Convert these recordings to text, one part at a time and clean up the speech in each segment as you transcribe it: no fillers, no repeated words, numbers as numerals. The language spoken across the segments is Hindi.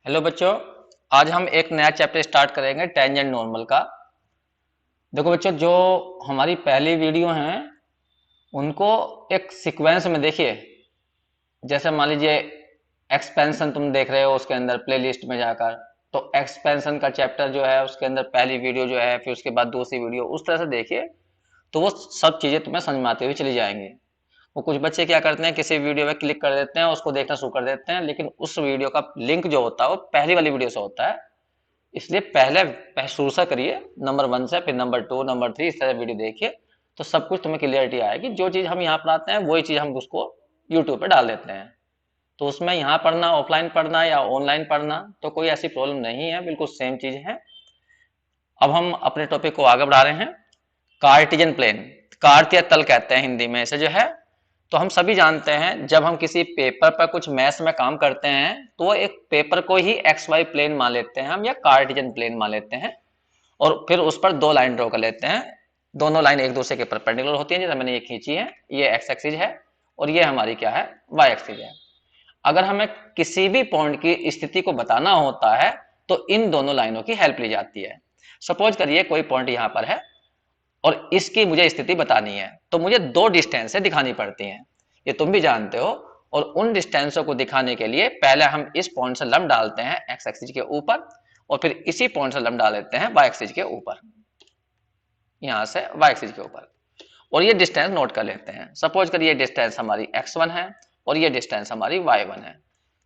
हेलो बच्चों। आज हम एक नया चैप्टर स्टार्ट करेंगे टेंजेंट नॉर्मल का। देखो बच्चों, जो हमारी पहली वीडियो हैं उनको एक सीक्वेंस में देखिए। जैसे मान लीजिए एक्सपेंशन तुम देख रहे हो, उसके अंदर प्लेलिस्ट में जाकर तो एक्सपेंशन का चैप्टर जो है उसके अंदर पहली वीडियो जो है, फिर उसके बाद दूसरी वीडियो, उस तरह से देखिए तो वो सब चीजें तुम्हें समझ में आती हुई चली जाएंगी। वो कुछ बच्चे क्या करते हैं, किसी वीडियो में क्लिक कर देते हैं, उसको देखना शुरू कर देते हैं, लेकिन उस वीडियो का लिंक जो होता है वो पहली वाली वीडियो से होता है। इसलिए पहले शुरू से करिए, नंबर 1 से, फिर नंबर 2, नंबर 3, इस तरह वीडियो देखिए तो सब कुछ तुम्हें क्लियरिटी आएगी। जो चीज़ हम यहाँ पढ़ाते हैं वही चीज़ हम उसको यूट्यूब पे डाल देते हैं। तो उसमें यहाँ पढ़ना, ऑफलाइन पढ़ना या ऑनलाइन पढ़ना तो कोई ऐसी प्रॉब्लम नहीं है, बिल्कुल सेम चीज़ है। अब हम अपने टॉपिक को आगे बढ़ा रहे हैं। कार्टिजन प्लेन, कार्तीय तल कहते हैं हिंदी में इसे जो है। तो हम सभी जानते हैं जब हम किसी पेपर पर कुछ मैथ्स में काम करते हैं तो वो एक पेपर को ही एक्स वाई प्लेन मान लेते हैं हम, या कार्टिजन प्लेन मान लेते हैं। और फिर उस पर दो लाइन ड्रॉ कर लेते हैं। दोनों लाइन एक दूसरे के परपेंडिकुलर होती हैं, जैसे मैंने ये खींची है, ये एक्स एक्सिस है और ये हमारी क्या है, वाई एक्सिस है। अगर हमें किसी भी पॉइंट की स्थिति को बताना होता है तो इन दोनों लाइनों की हेल्प ली जाती है। सपोज करिए कोई पॉइंट यहाँ पर है और इसकी मुझे स्थिति बतानी है तो मुझे दो डिस्टेंस दिखानी पड़ती हैं, ये तुम भी जानते हो। और उन डिस्टेंसों को दिखाने के लिए पहले हम इस पॉइंट से लंब डालते हैं एक्स एक्सिस के ऊपर, और फिर इसी पॉइंट से लंब डाल देते हैं वाई एक्सिस के ऊपर, यहां से वाई एक्सिस के ऊपर, और ये डिस्टेंस नोट कर लेते हैं। सपोज करिए डिस्टेंस हमारी x1 है और ये डिस्टेंस हमारी y1 है।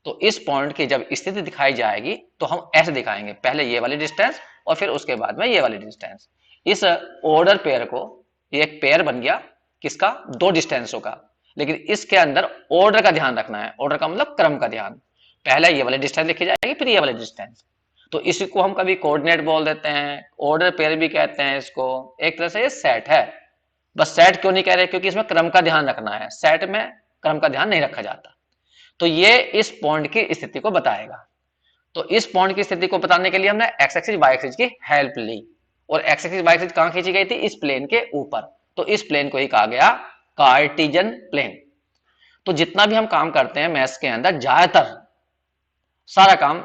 तो इस पॉइंट की जब स्थिति दिखाई जाएगी तो हम ऐसे दिखाएंगे, पहले ये वाली डिस्टेंस और फिर उसके बाद में ये वाली डिस्टेंस। इस ऑर्डर पेयर को, ये एक पेयर बन गया किसका, दो डिस्टेंसों का। लेकिन इसके अंदर ऑर्डर का ध्यान रखना है, ऑर्डर का मतलब क्रम का ध्यान। पहले ये वाली डिस्टेंस लिखी जाएगी, फिर ये वाली डिस्टेंस। तो इसको हम कभी कोऑर्डिनेट बोल देते हैं, ऑर्डर पेयर भी कहते हैं इसको। एक तरह से ये सेट है। बस सेट क्यों नहीं कह रहे, क्योंकि इसमें क्रम का ध्यान रखना है, सेट में क्रम का ध्यान नहीं रखा जाता। तो ये इस पॉइंट की स्थिति को बताएगा। तो इस पॉइंट की स्थिति को बताने के लिए हमने एक्स एक्सिस वाई एक्सिस की हेल्प ली, और एक्स एक्सिस वाई एक्सिस कहां खींची गई थी, इस प्लेन के ऊपर। तो इस प्लेन को ही कहा गया कार्टिजन प्लेन। तो जितना भी हम काम करते हैं मैथ्स के अंदर, ज्यादातर सारा काम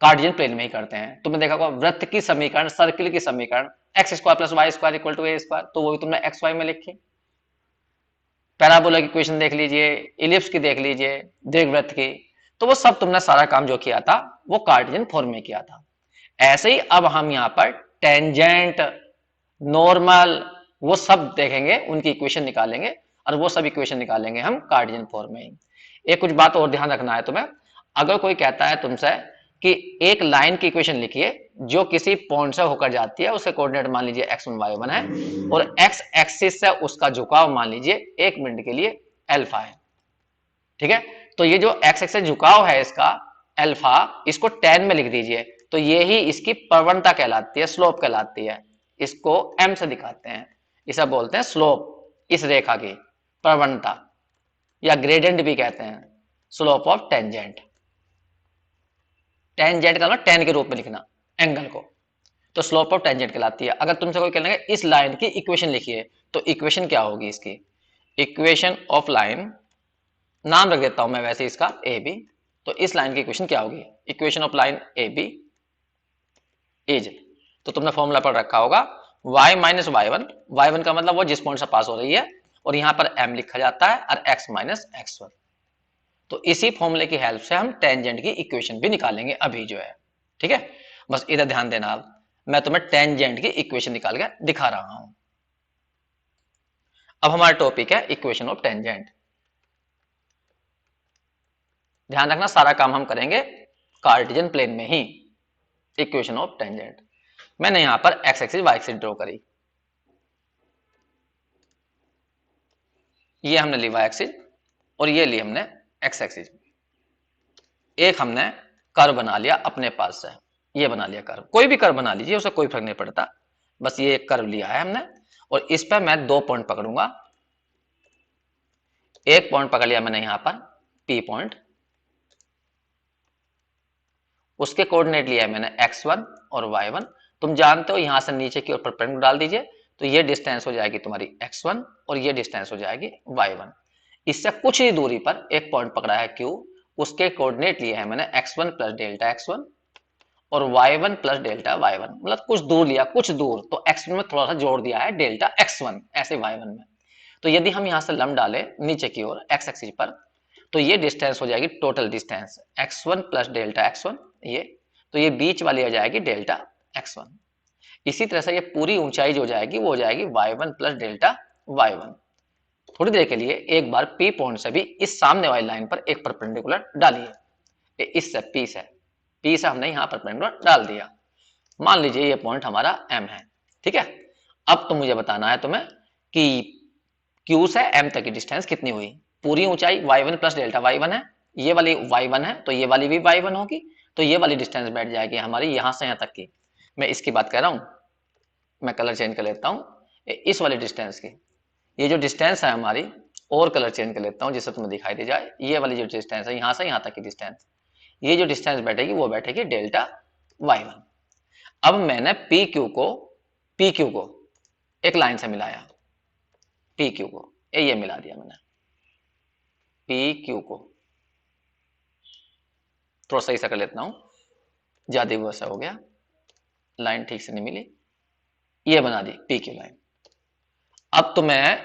कार्टिजन प्लेन में ही करते हैं। तुमने देखा होगा वृत्त की समीकरण, सर्किल की समीकरण, x square plus y square equal to a square, तो वो भी तुमने एक्स वाई में लिखी। पैराबोला की इक्वेशन देख लीजिए, इलिप्स की देख लीजिए, दीर्घवृत्त की, तो वो सब तुमने सारा काम जो किया था वो कार्टिजन फॉर्म में किया था। ऐसे ही अब हम यहाँ पर टेंजेंट, नॉर्मल, वो सब देखेंगे, उनकी इक्वेशन निकालेंगे, और वो सब इक्वेशन निकालेंगे हम कार्टिजन फॉर्म में ही। एक कुछ बात और ध्यान रखना है तुम्हें। अगर कोई कहता है तुमसे कि एक लाइन की इक्वेशन लिखिए जो किसी पॉइंट से होकर जाती है, उसके कोऑर्डिनेट मान लीजिए x1 y1 है, और x एक्सिस से उसका झुकाव मान लीजिए 1 मिनट के लिए अल्फा है, ठीक है। तो ये जो x एक्सिस झुकाव है इसका अल्फा, इसको tan में लिख दीजिए, तो ये ही इसकी प्रवणता कहलाती है, स्लोप कहलाती है। इसको m से दिखाते हैं, इसे बोलते हैं स्लोप, इस रेखा की प्रवणता, या ग्रेडियंट भी कहते हैं, स्लोप ऑफ टेंजेंट। टेंजेंट का मतलब टेन के रूप में लिखना एंगल को, तो स्लोप ऑफ टेंजेंट कहलाती है। अगर तुमसे कोई कहेगा इस लाइन की इक्वेशन लिखिए, तो इक्वेशन क्या होगी इसकी, इक्वेशन ऑफ लाइन, नाम रख देता हूं मैं वैसे इसका ए बी। तो इस लाइन की इक्वेशन क्या होगी, equation of line a b is, तो तुमने फॉर्मूला पढ़ रखा होगा, y minus y one, y one का मतलब वो जिस पॉइंट से पास हो रही है, और यहां पर m लिखा जाता है, और x माइनस एक्स वन। तो इसी फॉर्मूले की हेल्प से हम टेंजेंट की इक्वेशन भी निकालेंगे अभी जो है, ठीक है। बस इधर ध्यान देना, मैं तुम्हें टेंजेंट की इक्वेशन निकाल के दिखा रहा हूं। अब हमारा टॉपिक है इक्वेशन ऑफ टेंजेंट। ध्यान रखना सारा काम हम करेंगे कार्टिजन प्लेन में ही। इक्वेशन ऑफ टेंजेंट, मैंने यहां पर x axis y axis draw करी, ये हमने ली वाई एक्सिस और ये ली हमने एक्स एक्सिस। एक हमने कर्व बना लिया अपने पास से, ये बना लिया कर्व, कोई भी कर्व बना लीजिए, उसे कोई फर्क नहीं पड़ता, बस ये एक कर्व लिया है हमने, और इस पर मैं दो पॉइंट पकड़ूंगा। एक पॉइंट पकड़ लिया मैंने यहां पर पी पॉइंट, उसके कोऑर्डिनेट लिया है मैंने x1 और y1। तुम जानते हो यहां से नीचे की ओर परपेंडिकुलर डाल दीजिए, तो ये डिस्टेंस हो जाएगी तुम्हारी x1 और ये डिस्टेंस हो जाएगी y1। इससे कुछ ही दूरी पर एक पॉइंट पकड़ा है q, उसके कोऑर्डिनेट लिए हैं मैंने x1 प्लस डेल्टा x1 और y1 प्लस डेल्टा y1, मतलब कुछ दूर लिया, कुछ दूर, तो x1 में थोड़ा सा जोड़ दिया है डेल्टा x1, ऐसे y1 में। तो यदि हम यहाँ से लंब डालें नीचे की ओर x एक्सिस पर, तो ये डिस्टेंस हो जाएगी total distance x1 plus delta x1, ये तो ये बीच वाली आ जाएगी डेल्टा x1। इसी तरह से ये पूरी ऊंचाई जो जाएगी वो हो जाएगी y1 प्लस डेल्टा y1। थोड़ी देर के लिए एक बार P पॉइंट से भी इस सामने वाली लाइन पर एक परपेंडिकुलर डालिए, इससे P से हमने यहाँ परपेंडिकुलर डाल दिया। मान लीजिए ये पॉइंट हमारा M है, ठीक है। अब तो मुझे बताना है तुम्हें कि Q से M तक की डिस्टेंस कितनी हुई। पूरी ऊंचाई y1 प्लस डेल्टा y1 है, ये वाली y1 है तो ये वाली भी y1 होगी, तो ये वाली डिस्टेंस बैठ जाएगी हमारी यहाँ से यहाँ तक की। मैं इसकी बात कर रहा हूँ, मैं कलर चेंज कर लेता हूँ इस वाली डिस्टेंस की। ये जो डिस्टेंस है हमारी, और कलर चेंज कर लेता हूँ जिससे तुम्हें दिखाई दे जाए, ये वाली जो डिस्टेंस है यहाँ से यहाँ तक की डिस्टेंस, ये जो डिस्टेंस बैठेगी वो बैठेगी डेल्टा y1। अब मैंने PQ को एक लाइन से मिलाया, PQ को ये मिला दिया मैंने, PQ को थोड़ा सही से कर लेता हूं, ज्यादा वैसा हो गया, लाइन ठीक से नहीं मिली, ये बना दी PQ लाइन। अब तो मैं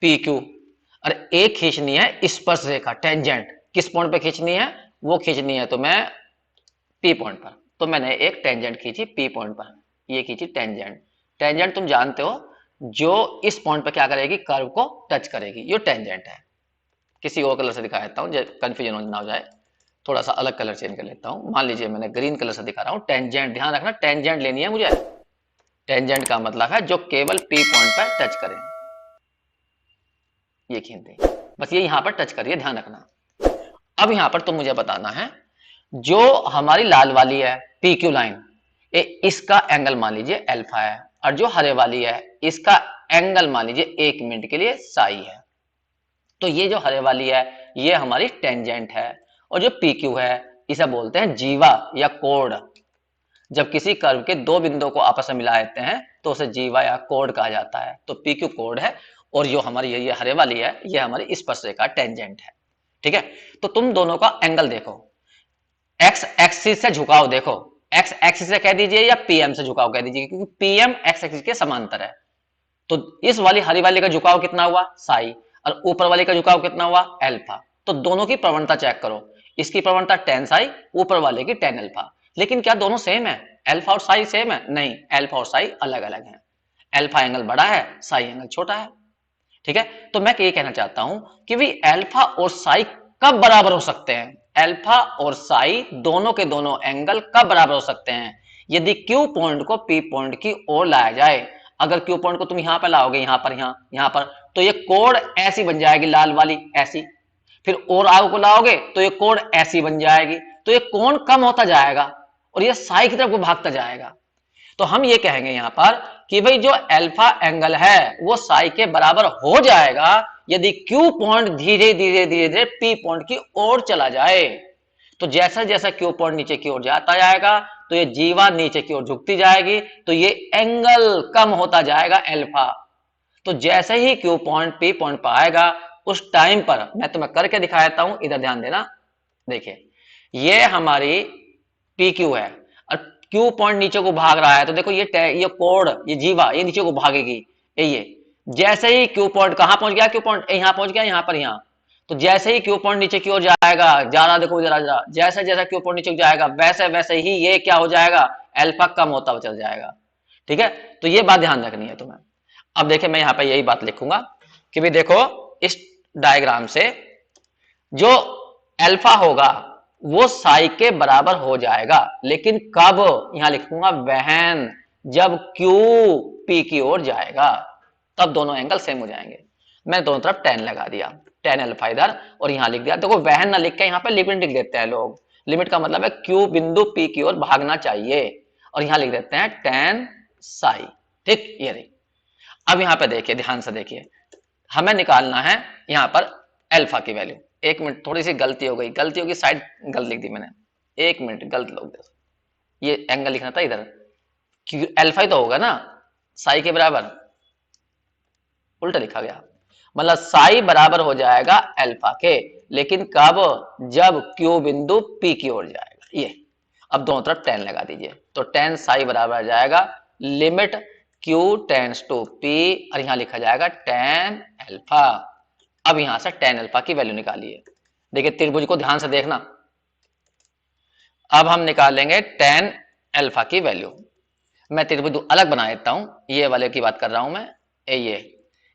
PQ, अरे एक खींचनी है स्पर्श रेखा टेंजेंट, किस पॉइंट पे खींचनी है, वो खींचनी है तो मैं P पॉइंट पर, तो मैंने एक टेंजेंट खींची P पॉइंट पर, ये खींची टेंजेंट। टेंजेंट तुम जानते हो जो इस पॉइंट पर क्या करेगी, कर्व को टच करेगी, ये टेंजेंट है। किसी और कलर से दिखा देता हूँ, कंफ्यूजन ना हो जाए, थोड़ा सा अलग कलर चेंज कर लेता हूँ। मान लीजिए मैंने ग्रीन कलर से दिखा रहा हूँ टेंजेंट, ध्यान रखना टेंजेंट लेनी है मुझे। टेंजेंट का मतलब है जो केवल P पॉइंट पर टच करे, ये खींच दे, बस ये यहां पर टच करिए, ध्यान रखना। अब यहां पर तो मुझे बताना है जो हमारी लाल वाली है PQ लाइन, इसका एंगल मान लीजिए अल्फा है, और जो हरे वाली है इसका एंगल मान लीजिए 1 मिनट के लिए साई है। तो ये जो हरे वाली है ये हमारी टेंजेंट है, और जो PQ है इसे बोलते हैं जीवा या कोड। जब किसी कर्व के दो बिंदुओं को आपस में मिला देते हैं तो उसे जीवा या कोड कहा जाता है। तो PQ कोड है, और जो हमारी ये हरे वाली है ये हमारी स्पर्श रेखा टेंजेंट है, ठीक है। तो तुम दोनों का एंगल देखो, एक्स एक्सिस से झुकाव देखो, एक्स एक्सिस से कह दीजिए या PM से झुकाव कह दीजिए, क्योंकि PM एक्स एक्सिस के समांतर है। तो इस वाली हरी वाली का झुकाव कितना हुआ साई, और ऊपर वाले का झुकाव कितना हुआ अल्फा। तो दोनों की प्रवणता चेक करो, इसकी प्रवणता tan साई, ऊपर वाले की tan अल्फा। लेकिन क्या दोनों सेम है, अल्फा और साई सेम है? नहीं, अल्फा और साई अलग अलग है। अल्फा एंगल बड़ा है, साई एंगल छोटा है, ठीक है। तो मैं ये कहना चाहता हूं कि भाई अल्फा और साई कब बराबर हो सकते हैं, अल्फा और साई दोनों के दोनों एंगल कब बराबर हो सकते हैं, यदि Q पॉइंट को P पॉइंट की ओर लाया जाए। अगर Q पॉइंट को तुम यहां पर लाओगे, यहां पर यहां पर, तो ये कोण ऐसी बन जाएगी लाल वाली ऐसी, फिर और आगे को लाओगे तो ये कोण ऐसी बन जाएगी, तो ये कोण कम होता जाएगा और ये साई की तरफ को भागता जाएगा। तो हम ये कहेंगे यहां पर कि भाई जो अल्फा एंगल है वो साई के बराबर हो जाएगा यदि Q पॉइंट धीरे धीरे धीरे धीरे P पॉइंट की ओर चला जाए। तो जैसा जैसा Q पॉइंट नीचे की ओर जाता जाएगा तो ये जीवा नीचे की ओर झुकती जाएगी, तो ये एंगल कम होता जाएगा अल्फा। तो जैसे ही Q पॉइंट P पॉइंट पर आएगा उस टाइम पर मैं तुम्हें करके दिखा देता हूं, इधर ध्यान देना। देखिए ये हमारी PQ है और Q पॉइंट नीचे को भाग रहा है, तो देखो ये कोड, ये जीवा ये नीचे को भागेगी, ये जैसे ही Q पॉइंट कहां पहुंच गया, Q पॉइंट यहां पहुंच गया, यहां पर यहां, तो जैसे ही Q पॉइंट नीचे की ओर जाएगा, जा रहा देखो जरा जरा, जैसे जैसे Q पॉइंट नीचे जाएगा वैसे वैसे ही ये क्या हो जाएगा, अल्फा कम होता चल जाएगा, ठीक है। तो ये बात ध्यान रखनी है तुम्हें। अब देखिए मैं यहाँ पे यही बात लिखूंगा कि भाई देखो इस डायग्राम से जो अल्फा होगा वो साई के बराबर हो जाएगा, लेकिन कब, यहां लिखूंगा वहन, जब Q P की ओर जाएगा तब दोनों एंगल सेम हो जाएंगे। मैं दोनों तरफ tan लगा दिया, tan अल्फा इधर और यहां लिख दिया। देखो वहन ना लिख के यहाँ पे लिमिट लिख देते हैं लोग, लिमिट का मतलब है Q बिंदु P की ओर भागना चाहिए, और यहां लिख देते हैं tan साई, ठीक। ये रही। अब यहां पे देखिए ध्यान से देखिए, हमें निकालना है यहां पर अल्फा की वैल्यू। एक मिनट, थोड़ी सी गलती हो गई, गलती होगी, साइड गलत लिख दी मैंने, एक मिनट गलत लोग, ये एंगल लिखना था इधर, क्योंकि अल्फा ही तो होगा ना साई के बराबर, उल्टा लिखा गया। मतलब साई बराबर हो जाएगा अल्फा के, लेकिन कब? जब क्यू बिंदु पी की ओर जाएगा। ये अब दोनों तरफ टेन लगा दीजिए, तो टेन साई बराबर आ जाएगा limit q tends to p, और यहां लिखा जाएगा टेन अल्फा। अब यहां से टेन अल्फा की वैल्यू निकालिए। देखिए त्रिभुज को ध्यान से देखना। अब हम निकालेंगे टेन अल्फा की वैल्यू। मैं त्रिभुज अलग बना देता हूं, ये वाले की बात कर रहा हूं मैं।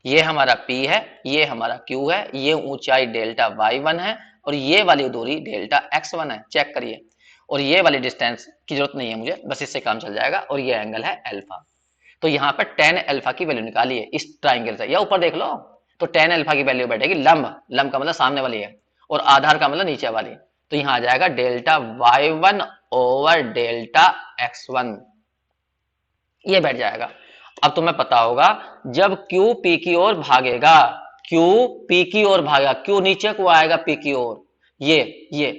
ये हमारा P है, ये हमारा Q है, ये ऊंचाई डेल्टा y1 है, और ये वाली दूरी डेल्टा x1 है। चेक करिए। और ये वाली डिस्टेंस की जरूरत नहीं है मुझे, बस इससे काम चल जाएगा। और ये एंगल है अल्फा। तो यहाँ पर टेन अल्फा की वैल्यू निकालिए इस ट्राइंगल से, या ऊपर देख लो। तो टेन अल्फा की वैल्यू बैठेगी लंब, लंब का मतलब सामने वाली है, और आधार का मतलब नीचे वाली। तो यहाँ आ जाएगा delta y1 over delta x1, ये बैठ जाएगा। अब तुम्हें पता होगा जब Q P की ओर भागेगा, Q P की ओर भागेगा, Q नीचे को आएगा P की ओर, ये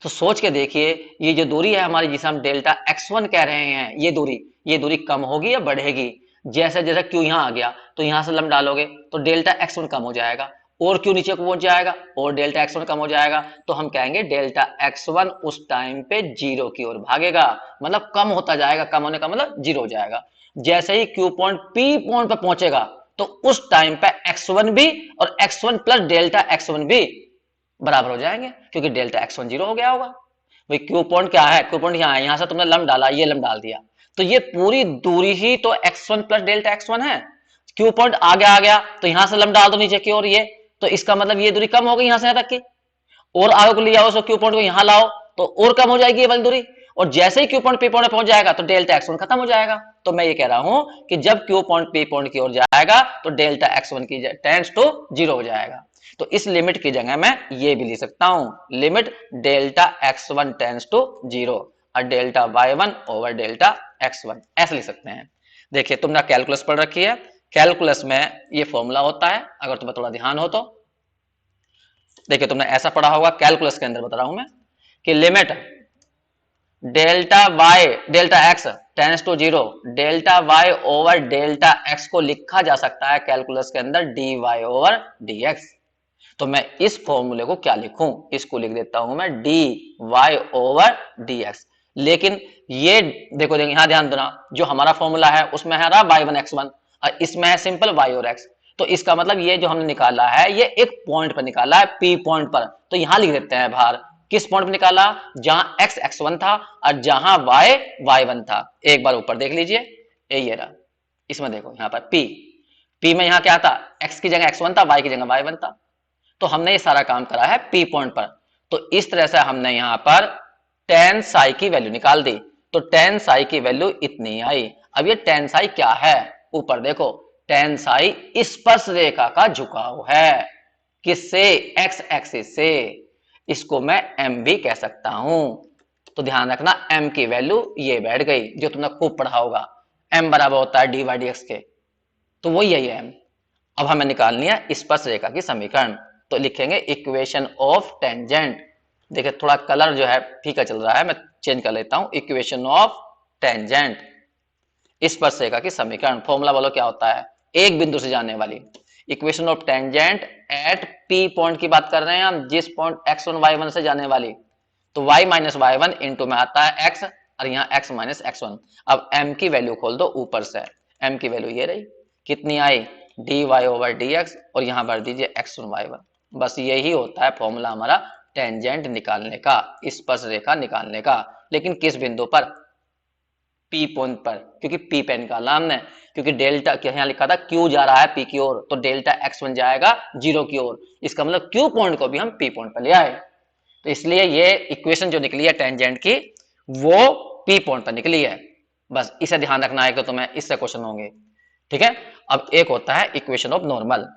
तो सोच के देखिए, ये जो दूरी है हमारी जिसे हम डेल्टा x1 कह रहे हैं, ये दूरी कम होगी या बढ़ेगी? जैसे जैसे Q यहाँ आ गया तो यहां से लंब डालोगे तो डेल्टा x1 कम हो जाएगा, और Q नीचे को पहुंच जाएगा और डेल्टा x1 कम हो जाएगा। तो हम कहेंगे डेल्टा x1 उस टाइम पे जीरो की ओर भागेगा, मतलब कम होता जाएगा। कम होने का मतलब जीरो हो जाएगा। जैसे ही Q पॉइंट P पॉइंट पर पहुंचेगा तो उस टाइम पे x1 भी और x1 प्लस डेल्टा x1 भी बराबर हो जाएंगे, क्योंकि डेल्टा x1 जीरो हो गया होगा। भाई Q पॉइंट क्या है? Q पॉइंट यहाँ है, यहां से तुमने लंब डाला, ये लंब डाल दिया, तो ये पूरी दूरी ही तो x1 प्लस डेल्टा x1 है। Q पॉइंट आगे आ गया तो यहां से लंब डाल दो नीचे की ओर, ये तो इसका मतलब ये दूरी कम हो गई यहां से यहां तक की। और आगे को ले आओ, Q पॉइंट को यहां लाओ तो और कम हो जाएगी ये वाली दूरी। और जैसे ही Q पॉइंट P पॉइंट पहुंच जाएगा तो डेल्टा x1 खत्म हो जाएगा। तो मैं ये कह रहा हूं कि जब Q पॉइंट P पॉइंट की ओर जाएगा तो डेल्टा x1 की टेंड्स टू जीरो हो जाएगा। तो इस लिमिट की जगह मैं ये भी लिख सकता हूं, limit delta x1 tends to zero और delta y1 over delta x1, ऐसे लिख सकते हैं। देखिए तुमने कैलकुलस पढ़ रखी है, कैलकुलस में ये फॉर्मूला होता है, अगर तुम्हें थोड़ा ध्यान हो तो। देखिए तुमने ऐसा पढ़ा होगा, कैलकुलस के अंदर बता रहा हूं मैं कि limit delta x tends to zero, delta y over delta x को लिखा जा सकता है कैलकुलस के अंदर d y over d x. तो मैं इस फॉर्मूले को क्या लिखूं? इसको लिख देता हूं मैं d y over d x. लेकिन ये देखो यहां ध्यान देना, जो हमारा फॉर्मूला है उसमें है रहा y1 x1 और इसमें है सिंपल y और x। तो इसका मतलब ये जो हमने निकाला है ये एक पॉइंट पर निकाला है, P पॉइंट पर। तो यहां लिख देते हैं बाहर किस पॉइंट पर निकाला, जहां x x1 था और जहां y y1 था। एक बार ऊपर देख लीजिए, ये रहा, इसमें देखो यहां पर P में यहां क्या था, x की जगह x1 था, y की जगह y1 था। तो हमने ये सारा काम करा है P पॉइंट पर। तो इस तरह से हमने यहां पर टेन साई की वैल्यू निकाल दी। तो टेन साई की वैल्यू इतनी आई। अब ये टेन साई क्या है? ऊपर देखो, टेन साई स्पर्श रेखा का झुकाव है। किससे? एक्स एक्सिस से। इसको मैं m भी कह सकता हूं। तो ध्यान रखना m की वैल्यू ये बैठ गई, जो तुमने खूब पढ़ा होगा, m बराबर होता है डी वाई डी एक्स के। तो वही है ये m। अब हमें निकालनी है स्पर्श रेखा की समीकरण। तो लिखेंगे इक्वेशन ऑफ टेंजेंट। देखिए थोड़ा कलर जो है फीका चल रहा है, मैं चेंज कर लेता हूं। इक्वेशन ऑफ टेंजेंट, स्पर्श रेखा की समीकरण। फॉर्मूला बोलो क्या होता है? एक बिंदु से जाने वाली। Equation of tangent at P point की बात कर रहे हैं हम, जिस पॉइंट x1 y1 से जाने वाली। तो y माइनस y1 इंटू में आता है x, और यहाँ x माइनस x1। अब m की वैल्यू खोल दो ऊपर से, m की वैल्यू ये रही, कितनी आई, dy ओवर dx, और यहाँ भर दीजिए x1 y1। बस यही होता है फॉर्मूला हमारा टेंजेंट निकालने का, स्पर्श रेखा निकालने का। लेकिन किस बिंदु पर? P पॉइंट पर, क्योंकि P पे निकालना हमने, क्योंकि डेल्टा यहाँ लिखा था Q जा रहा है P की ओर, तो डेल्टा x1 जाएगा जीरो की ओर। इसका मतलब Q पॉइंट को भी हम P पॉइंट पर ले आए। तो इसलिए ये इक्वेशन जो निकली है टेंजेंट की, वो P पॉइंट पर निकली है। बस इसे ध्यान रखना है कि तुम्हें इससे क्वेश्चन होंगे। ठीक है। अब एक होता है इक्वेशन ऑफ नॉर्मल।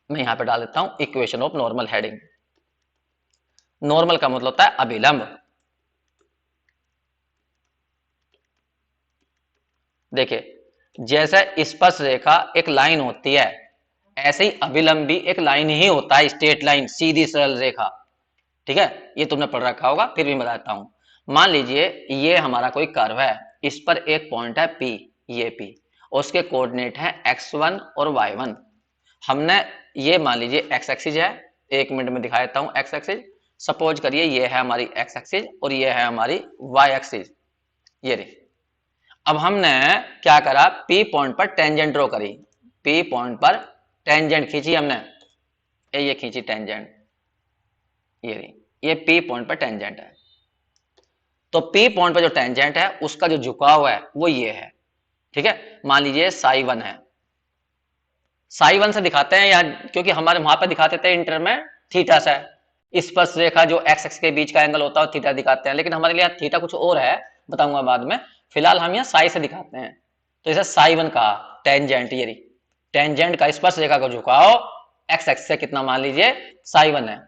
मैं यहां पे डाल देता हूं equation of normal heading. Normal का मतलब होता है अभिलंब। देखिए जैसे स्पर्श रेखा एक लाइन होती है, ऐसे ही अभिलंब भी एक लाइन ही होता है, स्ट्रेट लाइन, सीधी सरल रेखा। ठीक है, ये तुमने पढ़ रखा होगा, फिर भी बताता हूं। मान लीजिए ये हमारा कोई कर्व है, इस पर एक पॉइंट है P, ये P, और उसके कोऑर्डिनेट है x1 और y1। हमने ये मान लीजिए एक्स एक्सिस है, 1 मिनट में दिखा देता हूं एक्स एक्सिस। सपोज करिए ये है हमारी एक्स एक्सिस और ये है हमारी वाई एक्सिस, ये रही। अब हमने क्या करा, पी पॉइंट पर टेंजेंट ड्रॉ करी, पी पॉइंट पर टेंजेंट खींची हमने, ये खींची टेंजेंट, ये रही, ये पी पॉइंट पर टेंजेंट है। तो पी पॉइंट पर जो टेंजेंट है उसका जो झुकाव है वो ये है, ठीक है। मान लीजिए साई 1 है, साई 1 से दिखाते हैं या, क्योंकि हमारे वहां पर दिखाते थे इंटर में थीटा से, स्पर्श रेखा जो एक्स एक्स के बीच का एंगल होता है थीटा दिखाते हैं, लेकिन हमारे लिए थीटा कुछ और है, बताऊंगा बाद में। फिलहाल हम यहाँ साई से दिखाते हैं। तो इसे साई 1 कहा, टेंजेंट, ये टेंजेंट का स्पर्श रेखा का झुकाव एक्स एक्स से कितना मान लीजिए साई 1 है।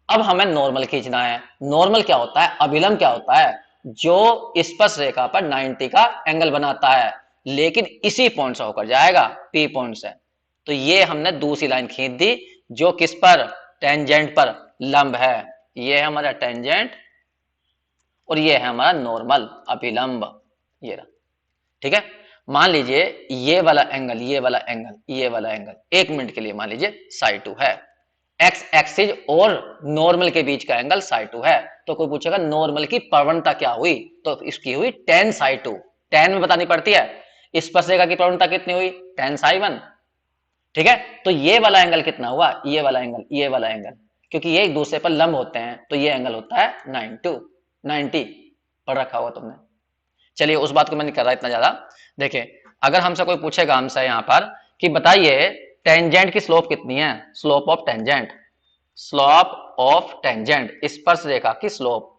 अब हमें नॉर्मल खींचना है। नॉर्मल क्या होता है, अभिलंब क्या होता है, जो स्पर्श रेखा पर 90 का एंगल बनाता है, लेकिन इसी पॉइंट से होकर जाएगा, पी पॉइंट से। तो ये हमने दूसरी लाइन खींच दी जो किस पर, टेंजेंट पर लंब है। ये है हमारा टेंजेंट और ये है हमारा नॉर्मल अभिलंब, ये रहा, ठीक है। मान लीजिए ये वाला एंगल, ये वाला एंगल, ये वाला एंगल 1 मिनट के लिए मान लीजिए साई 2 है, एक्स एक्सिस और नॉर्मल के बीच का एंगल साई 2 है। तो कोई पूछेगा नॉर्मल की प्रवणता क्या हुई, तो इसकी हुई tan साई 2, tan में बतानी पड़ती है, स्पर्श रेखा की प्रवणता कितनी हुई, tan साई 1, ठीक है। तो ये वाला एंगल कितना हुआ, ये वाला एंगल, ये वाला एंगल, क्योंकि ये एक दूसरे पर लंब होते हैं, तो ये एंगल होता है 90 पढ़ रखा होगा तुमने। चलिए उस बात को मैं नहीं कर रहा इतना ज्यादा। देखिए अगर हमसे कोई पूछेगा हमसे यहाँ पर कि बताइए टेंजेंट की स्लोप कितनी है, slope of tangent, slope of tangent, स्पर्श रेखा की स्लोप,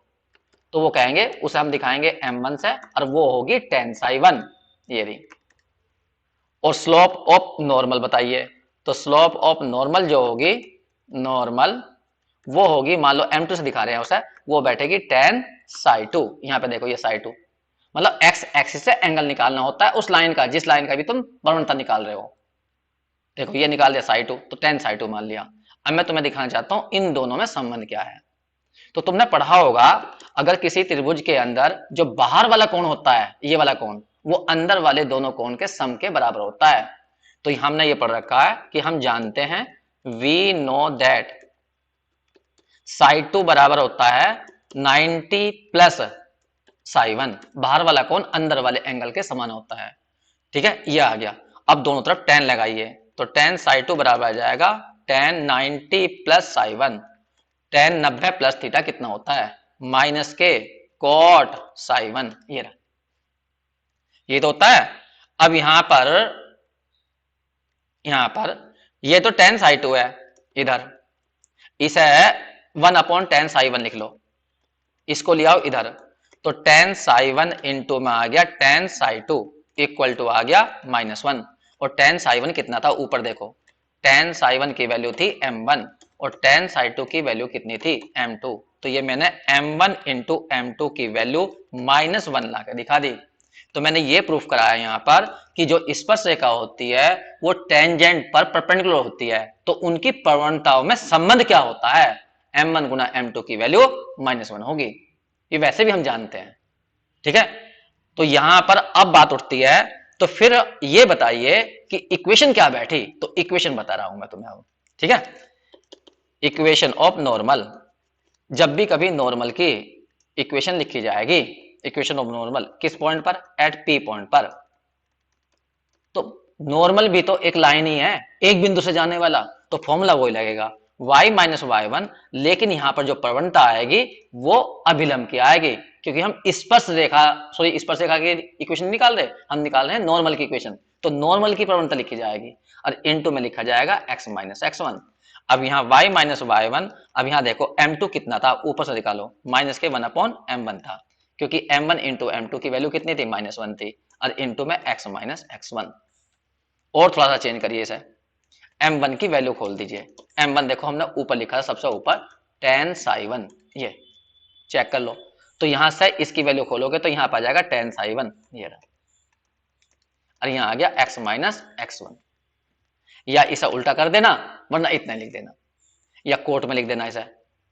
तो वो कहेंगे, उसे हम दिखाएंगे m1 से, और वो होगी tan साई 1, ये रही। और स्लोप ऑफ नॉर्मल बताइए, तो स्लोप ऑफ नॉर्मल जो होगी, नॉर्मल वो होगी, मान लो m2 से दिखा रहे हैं उसे, वो बैठेगी tan साई 2। यहाँ पे देखो ये साई 2, मतलब एक्स एक्सिस से एंगल निकालना होता है उस लाइन का, जिस लाइन का भी तुम प्रवणता निकाल रहे हो। देखो ये निकाल दिया साई 2, तो tan साई 2 मान लिया। अब मैं तुम्हें दिखाना चाहता हूं इन दोनों में संबंध क्या है। तो तुमने पढ़ा होगा, अगर किसी त्रिभुज के अंदर जो बाहर वाला कोण होता है, ये वाला कोण, वो अंदर वाले दोनों कोण के सम के बराबर होता है। तो हमने ये पढ़ रखा है कि हम जानते हैं, वी नो दैट साई 2 बराबर होता है 90 प्लस साई 1, बाहर वाला कोण अंदर वाले एंगल के समान होता है, ठीक है। ये आ गया। अब दोनों तरफ tan लगाइए, तो tan साई 2 बराबर आ जाएगा tan 90 plus psi 1, tan 90 plus theta कितना होता है, माइनस के cot साई 1, ये रहा, ये तो होता है। अब यहां पर ये तो tan साई 2 है, इधर इसे 1/tan साई 1 लिख लो, इसको ले आओ इधर, तो tan साई 1 इंटू में आ गया tan साई 2 इक्वल टू आ गया -1, और tan साई 1 कितना था, ऊपर देखो, tan साई 1 की वैल्यू थी m1 और tan साई 2 की वैल्यू कितनी थी m2। तो ये मैंने m1 इंटू m2 की वैल्यू -1 लाकर दिखा दी। तो मैंने ये प्रूफ कराया यहाँ पर कि जो स्पर्श रेखा होती है वो टेंजेंट पर परपेंडिकुलर होती है, तो उनकी प्रवणताओं में संबंध क्या होता है, m1 गुना m2 की वैल्यू -1 होगी। ये वैसे भी हम जानते हैं, ठीक है। तो यहां पर अब बात उठती है, तो फिर ये बताइए कि इक्वेशन क्या बैठी, तो इक्वेशन बता रहा हूं मैं तुम्हें अब, ठीक है। इक्वेशन ऑफ नॉर्मल, जब भी कभी नॉर्मल की इक्वेशन लिखी जाएगी, इक्वेशन ऑफ नॉर्मल किस पॉइंट पर, एट पी पॉइंट पर। तो नॉर्मल भी तो एक लाइन ही है, एक बिंदु से जाने वाला, तो फॉर्मूला वही लगेगा y माइनस y1, लेकिन यहां पर जो प्रवणता आएगी वो अभिलंब की आएगी, क्योंकि हम स्पर्श रेखा की इक्वेशन निकाल रहे, हम निकाल रहे हैं नॉर्मल की इक्वेशन, तो नॉर्मल की प्रवणता लिखी जाएगी और इनटू में लिखा जाएगा x माइनस x1। अब यहाँ y माइनस y1, अब यहाँ देखो m2 कितना था, ऊपर से निकालो, माइनस के 1/m1 था, क्योंकि m1 इंटू m2 की वैल्यू कितनी थी, -1 थी, और इंटू में x माइनस x1। और थोड़ा सा चेंज करिए इसे, m1 की वैल्यू खोल दीजिए, m1 देखो हमने ऊपर लिखा है सबसे ऊपर tan साई 1, ये चेक कर लो। तो यहां से इसकी वैल्यू खोलोगे तो यहां पर आ जाएगा tan साई 1, ये रहा, और यहां आ गया x माइनस x1, या इसे उल्टा कर देना, वरना इतना लिख देना, या कोट में लिख देना इसे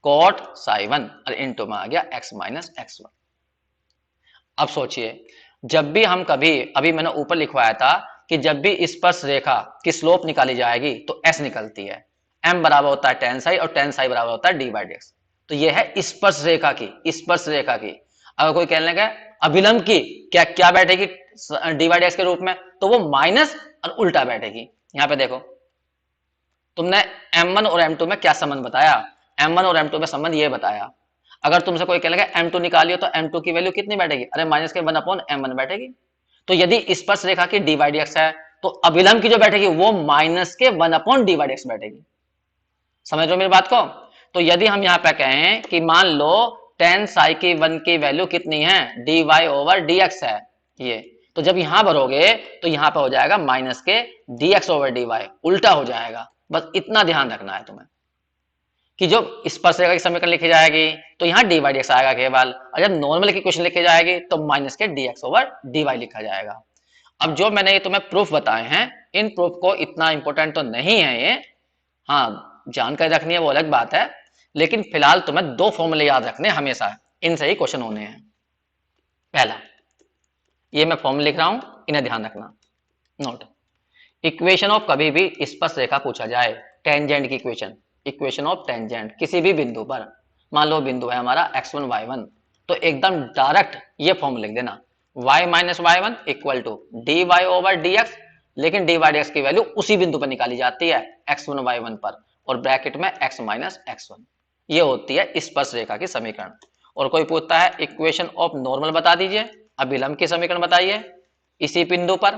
cot साई 1 और इनटू में आ गया x माइनस x1। अब सोचिए, जब भी हम कभी, अभी मैंने ऊपर लिखवाया था कि जब भी स्पर्श रेखा की स्लोप निकाली जाएगी तो s निकलती है, m बराबर होता है tan साई और tan साई बराबर होता है d बाई dx। तो ये है स्पर्श रेखा की, स्पर्श रेखा की। अगर कोई कहने लगा अभिलंब की, क्या क्या बैठेगी d बाई dx के रूप में, तो वो माइनस और उल्टा बैठेगी। यहां पे देखो तुमने m1 और m2 में क्या संबंध बताया, m1 और m2 में संबंध ये बताया, अगर तुमसे कोई कह लगा m2 निकालियो तो m2 की वैल्यू कितनी बैठेगी, अरे माइनस के 1/m1 बैठेगी। तो यदि स्पर्श रेखा की d बाई dx है तो अभिलंब की जो बैठेगी वो माइनस के 1/d बाई dx बैठेगी। समझ रहे हो मेरी बात को। तो यदि हम यहाँ पे कहें कि मान लो tan साई की 1 की वैल्यू कितनी है, dy ओवर dx है ये, तो जब यहां भरोगे तो यहां पे हो जाएगा माइनस के dx ओवर dy, उल्टा हो जाएगा। बस इतना ध्यान रखना है तुम्हें कि जो स्पर्श रेखा की समीकरण लिखी जाएगी तो यहाँ dy dx आएगा केवल, और जब नॉर्मल की क्वेश्चन लिखी जाएगी तो माइनस के dx ओवर dy लिखा जाएगा। अब जो मैंने ये तुम्हें प्रूफ बताए हैं, इन प्रूफ को इतना इंपॉर्टेंट तो नहीं है ये, हाँ जानकारी रखनी है वो अलग बात है, लेकिन फिलहाल तुम्हें दो फॉर्मूले याद रखने हमेशा, इनसे ही क्वेश्चन होने हैं। पहला, ये मैं फॉर्मूला लिख रहा हूं, इन्हें ध्यान रखना, नोट। इक्वेशन ऑफ, कभी भी स्पर्श रेखा पूछा जाए, टेंजेंट की इक्वेशन, इक्वेशन ऑफ टेंजेंट किसी भी बिंदु पर, मान लो बिंदु है हमारा x1 y1, तो एकदम डायरेक्ट ये फॉर्मूला लिख देना, y minus y1 equal to dy over dx, लेकिन dy dx की वैल्यू उसी बिंदु पर निकाली जाती है x1 y1 पर, और ब्रैकेट में x माइनस x1, ये होती है स्पर्श रेखा की समीकरण। और कोई पूछता है इक्वेशन ऑफ नॉर्मल बता दीजिए, अभिलंब की समीकरण बताइए इसी बिंदु पर,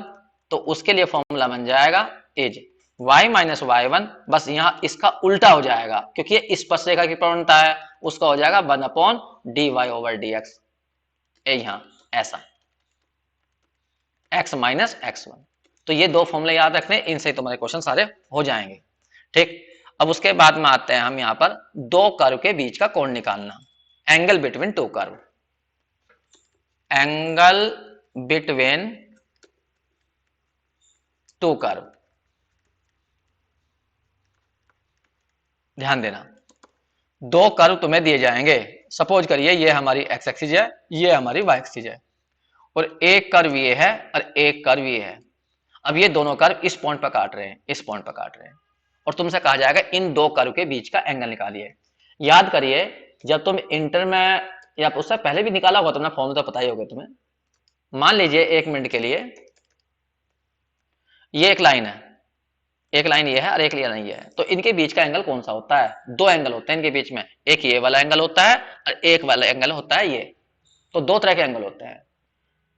तो उसके लिए फॉर्मूला बन जाएगा इज y माइनस y1, बस यहां इसका उल्टा हो जाएगा क्योंकि ये स्पर्श रेखा की प्रवणता है, उसका हो जाएगा 1/dy ओवर dx, यहां ऐसा x माइनस x1। तो ये दो फॉर्मूले याद रखने, इनसे तुम्हारे क्वेश्चन सारे हो जाएंगे। ठीक, अब उसके बाद में आते हैं हम यहां पर दो कर्व के बीच का कोण निकालना, angle between two curve, angle between two curve. ध्यान देना, दो कर्व तुम्हें दिए जाएंगे, सपोज करिए ये हमारी एक्स एक्सिस है, ये हमारी वाई एक्सिस है, और एक कर्व ये है और एक कर्व ये है। अब ये दोनों कर्व इस पॉइंट पर काट रहे हैं, इस पॉइंट पर काट रहे हैं, और तुमसे कहा जाएगा इन दो कर्व के बीच का एंगल निकालिए। याद करिए जब तुम इंटर में या उससे पहले भी निकाला होगा तुमने, फॉर्मूला तो पता ही होगा तुम्हें। मान लीजिए 1 मिनट के लिए ये एक लाइन है, एक लाइन ये है और एक लाइन ये है, तो इनके बीच का एंगल कौन सा होता है, दो एंगल होते हैं इनके बीच में, एक ये वाला एंगल होता है और एक वाला एंगल होता है ये, तो दो तरह के एंगल होते हैं।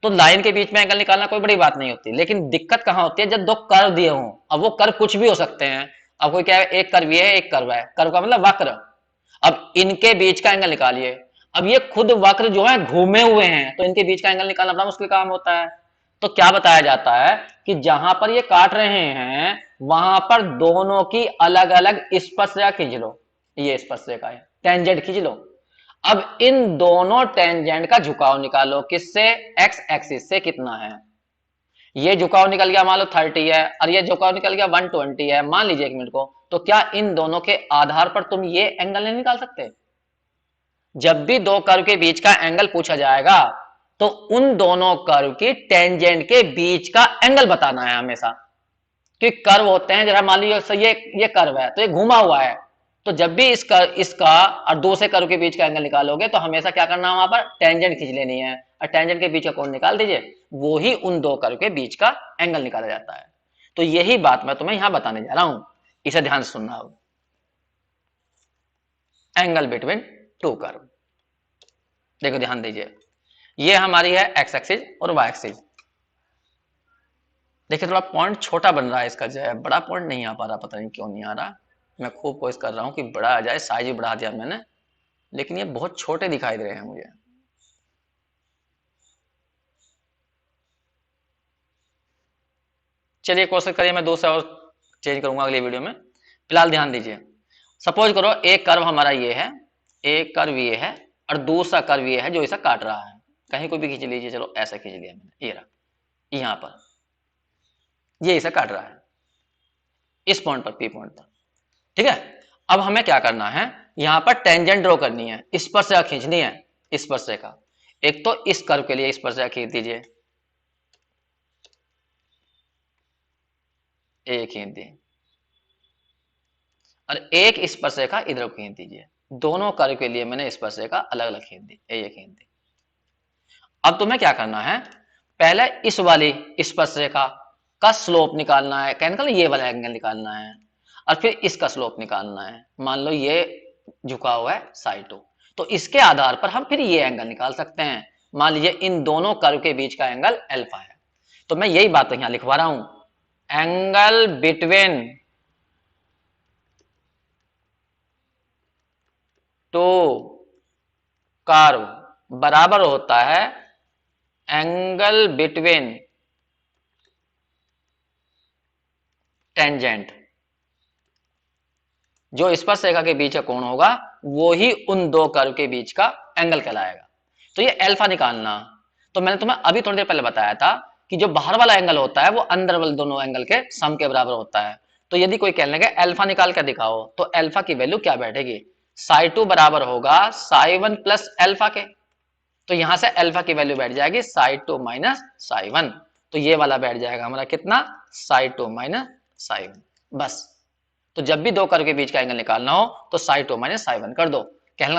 तो लाइन के बीच में एंगल निकालना कोई बड़ी बात नहीं होती, लेकिन दिक्कत कहां होती है जब दो कर्व दिए हों। अब वो कर्व कुछ भी हो सकते हैं, अब कोई क्या है, एक कर्व ये है एक कर्व है, कर्व का मतलब वक्र, अब इनके बीच का एंगल निकालिए। अब ये खुद वक्र जो है घूमे हुए हैं, तो इनके बीच का एंगल निकालना बड़ा मुश्किल काम होता है। तो क्या बताया जाता है कि जहां पर ये काट रहे हैं वहां पर दोनों की अलग अलग स्पर्श रेखा खींच लो, ये स्पर्श रेखा है, टेंजेंट खींच लो। अब इन दोनों टेंजेंट का झुकाव निकालो, किससे, एक्स एक्सिस से कितना है। ये झुकाव निकल गया मान लो 30 है और ये झुकाव निकल गया 120 है, मान लीजिए 1 मिनट को, तो क्या इन दोनों के आधार पर तुम ये एंगल नहीं निकाल सकते। जब भी दो कर्व के बीच का एंगल पूछा जाएगा तो उन दोनों कर्व की टेंजेंट के बीच का एंगल बताना है हमेशा, क्योंकि कर्व होते हैं, जरा मान लीजिए ये कर्व है तो ये घुमा हुआ है, तो जब भी इसका और दूसरे कर्व के बीच का एंगल निकालोगे तो हमेशा क्या करना है, वहां पर टेंजेंट खींच लेनी है, और टेंजेंट के बीच का कोण निकाल दीजिए, वो ही उन दो कर्व के बीच का एंगल निकाला जाता है। तो यही बात मैं तुम्हें यहां बताने जा रहा हूं, इसे ध्यान से सुनना। अब एंगल बिटवीन टू कर्व, देखो ध्यान दीजिए, ये हमारी है एक्स एक्सिस और वाई एक्सिस। देखिए थोड़ा पॉइंट छोटा बन रहा है इसका, जो है बड़ा पॉइंट नहीं आ पा रहा, पता नहीं क्यों नहीं आ रहा। मैं खूब कोशिश कर रहा हूं कि बड़ा आ जाए, साइज भी बढ़ा दिया मैंने, लेकिन ये बहुत छोटे दिखाई दे रहे हैं मुझे। चलिए कोशिश करिए, मैं दूसरा और चेंज करूंगा अगली वीडियो में। फिलहाल ध्यान दीजिए, सपोज करो एक कर्व हमारा ये है, एक कर्व ये है और दूसरा कर्व ये है जो इसे काट रहा है, कहीं कोई भी खींच लीजिए, चलो ऐसा खींच लिया मैंने, ये रहा, यहां पर ये इसे काट रहा है इस पॉइंट पर, पी पॉइंट पर, ठीक है। अब हमें क्या करना है, यहां पर टेंजेंट ड्रॉ करनी है, स्पर्श रेखा खींचनी है, स्पर्श रेखा। एक तो इस कर्व के लिए स्पर्श रेखा खींच दीजिए, ये खींच दी, और एक स्पर्शरेखा इधर को खींच दीजिए। दोनों कर्व के लिए मैंने स्पर्शरेखा अलग अलग खींच दी, ये खींच दी। अब तुम्हें क्या करना है, पहले इस वाली स्पर्शरेखा का स्लोप निकालना है, कहने का ये वाला एंगल निकालना है, और फिर इसका स्लोप निकालना है। मान लो ये झुका हुआ है साइटो, तो इसके आधार पर हम फिर ये एंगल निकाल सकते हैं। मान लीजिए इन दोनों कर्व के बीच का एंगल अल्फा है, तो मैं यही बात यहां लिखवा रहा हूं, एंगल बिटवीन टू कर्व बराबर होता है एंगल बिटवीन टेंजेंट। जो स्पर्शरेखा के बीच का कोण होगा वो ही उन दो कर्व के बीच का एंगल कहलाएगा। तो ये अल्फा निकालना, तो मैंने तुम्हें अभी थोड़ी देर पहले बताया था कि जो बाहर वाला एंगल होता है वो अंदर वाले दोनों एंगल के सम के बराबर होता है। तो यदि कोई कहने लगे अल्फा निकाल कर दिखाओ, तो अल्फा की वैल्यू क्या बैठेगी, साई टू बराबर होगा साई वन प्लस अल्फा के। तो यहां से अल्फा की वैल्यू बैठ जाएगी Sai to minus psi one, तो ये वाला बैठ जाएगा हमारा कितना, Sai to minus psi one. बस, तो जब भी दो कर्व के बीच का एंगल निकालना हो तो Sai to minus psi one कर दो। कहना